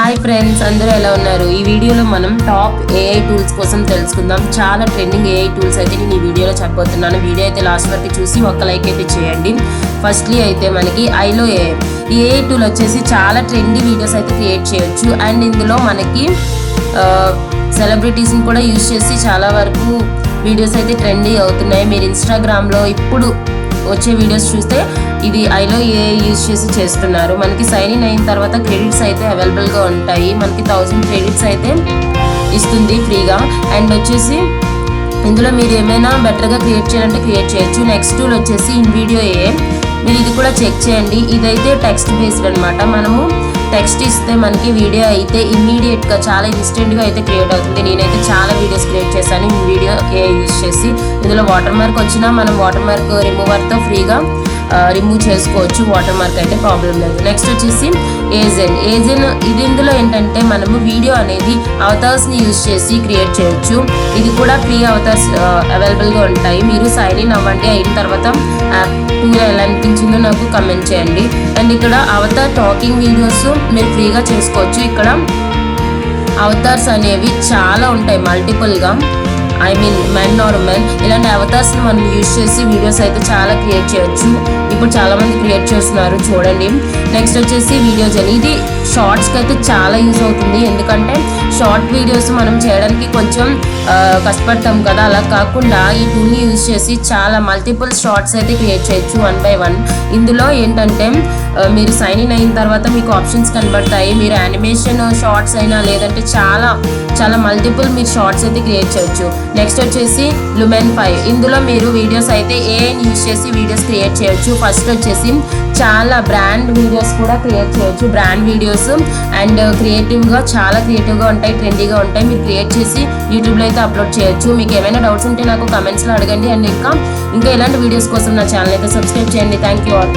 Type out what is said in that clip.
Hi friends, అందరూ ఎలా ఉన్నారు? ఈ వీడియోలో మనం టాప్ ఏఐ టూల్స్ కోసం తెలుసుకుందాం. చాలా ట్రెండింగ్ ఏఐ టూల్స్ అయితే నేను ఈ వీడియోలో చెప్పబోతున్నాను. వీడియో అయితే లాస్ట్ వరకు చూసి ఒక లైక్ అయితే చేయండి. ఫస్ట్లీ అయితే మనకి ఐలో ఏఐ. ఈ ఏఐ టూల్ వచ్చేసి చాలా ట్రెండీ వీడియోస్ అయితే క్రియేట్ చేయొచ్చు. అండ్ ఇందులో మనకి సెలబ్రిటీస్ని కూడా యూజ్ చేసి చాలా వరకు వీడియోస్ అయితే ట్రెండీ అవుతున్నాయి. మీరు ఇన్స్టాగ్రామ్లో ఇప్పుడు వచ్చే వీడియోస్ చూస్తే ఇది ఐలో ఏఐ యూజ్ చేసి చేస్తున్నారు. మనకి సైన్ ఇన్ అయిన తర్వాత క్రెడిట్స్ అయితే అవైలబుల్గా ఉంటాయి. మనకి 1000 క్రెడిట్స్ అయితే ఇస్తుంది ఫ్రీగా. అండ్ వచ్చేసి ఇందులో మీరు ఏమైనా బెటర్గా క్రియేట్ చేయాలంటే క్రియేట్ చేయొచ్చు. నెక్స్ట్ టూల్ వచ్చేసి ఇన్విడియో ఏఐ. మీరు ఇది కూడా చెక్ చేయండి. ఇదైతే టెక్స్ట్ బేస్డ్ అనమాట. మనము టెక్స్ట్ ఇస్తే మనకి వీడియో అయితే ఇమ్మీడియట్గా చాలా ఇన్స్టెంట్గా అయితే క్రియేట్ అవుతుంది. నేనైతే చాలా వీడియోస్ క్రియేట్ చేశాను ఈ వీడియో ఏఐ యూజ్ చేసి. ఇందులో వాటర్ మార్క్ వచ్చినా మనం వాటర్ మార్క్ రిమూవర్తో ఫ్రీగా రిమూవ్ చేసుకోవచ్చు. వాటర్ మార్క్ అయితే ప్రాబ్లం లేదు. నెక్స్ట్ వచ్చేసి ఏజెన్. ఇది ఇందులో ఏంటంటే మనము వీడియో అనేది అవతార్స్ని యూజ్ చేసి క్రియేట్ చేయొచ్చు. ఇది కూడా ఫ్రీ అవతార్స్ అవైలబుల్గా ఉంటాయి. మీరు సైన్ ఇన్ అవ్వండి. అయిన తర్వాత యాప్ టూల్ ఎలా అనిపించిందో నాకు కమెంట్ చేయండి. అండ్ ఇక్కడ అవతార్ టాకింగ్ వీడియోస్ మీరు ఫ్రీగా చేసుకోవచ్చు. ఇక్కడ అవతార్స్ అనేవి చాలా ఉంటాయి, మల్టిపుల్గా. మెన్ ఆర్ ఉమెన్ ఇలాంటి అవతార్స్ని మనం యూజ్ చేసి వీడియోస్ అయితే చాలా క్రియేట్ చేయొచ్చు. ఇప్పుడు చాలా మంది క్రియేట్ చేస్తున్నారు, చూడండి. నెక్స్ట్ వచ్చేసి వీడియో జర్నీ. ఇది షార్ట్స్కి అయితే చాలా యూజ్ అవుతుంది. ఎందుకంటే షార్ట్ వీడియోస్ మనం చేయడానికి కొంచెం కష్టపడతాం కదా. అలా కాకుండా ఈ టూల్ని యూజ్ చేసి చాలా మల్టిపుల్ షార్ట్స్ అయితే క్రియేట్ చేయొచ్చు 1 by 1. ఇందులో ఏంటంటే మీరు సైన్ ఇన్ అయిన తర్వాత మీకు ఆప్షన్స్ కనబడతాయి. మీరు యానిమేషన్ షార్ట్స్ అయినా లేదంటే చాలా మల్టిపుల్ మీరు షార్ట్స్ అయితే క్రియేట్ చేయొచ్చు. నెక్స్ట్ వచ్చేసి Lumen 5. ఇందులో మీరు వీడియోస్ అయితే ఏఐని యూజ్ చేసి వీడియోస్ క్రియేట్ చేయొచ్చు. ఫస్ట్ వచ్చేసి చాలా బ్రాండ్ వీడియోస్ కూడా క్రియేట్ చేయొచ్చు. బ్రాండ్ వీడియోస్ అండ్ చాలా క్రియేటివ్గా ఉంటాయి, ట్రెండీగా ఉంటాయి. మీరు క్రియేట్ చేసి యూట్యూబ్లో అయితే అప్లోడ్ చేయొచ్చు. మీకు ఏమైనా డౌట్స్ ఉంటే నాకు కమెంట్స్లో అడగండి. అండ్ ఇంకా ఇలాంటి వీడియోస్ కోసం నా ఛానల్ అయితే సబ్స్క్రైబ్ చేయండి. Thank you all.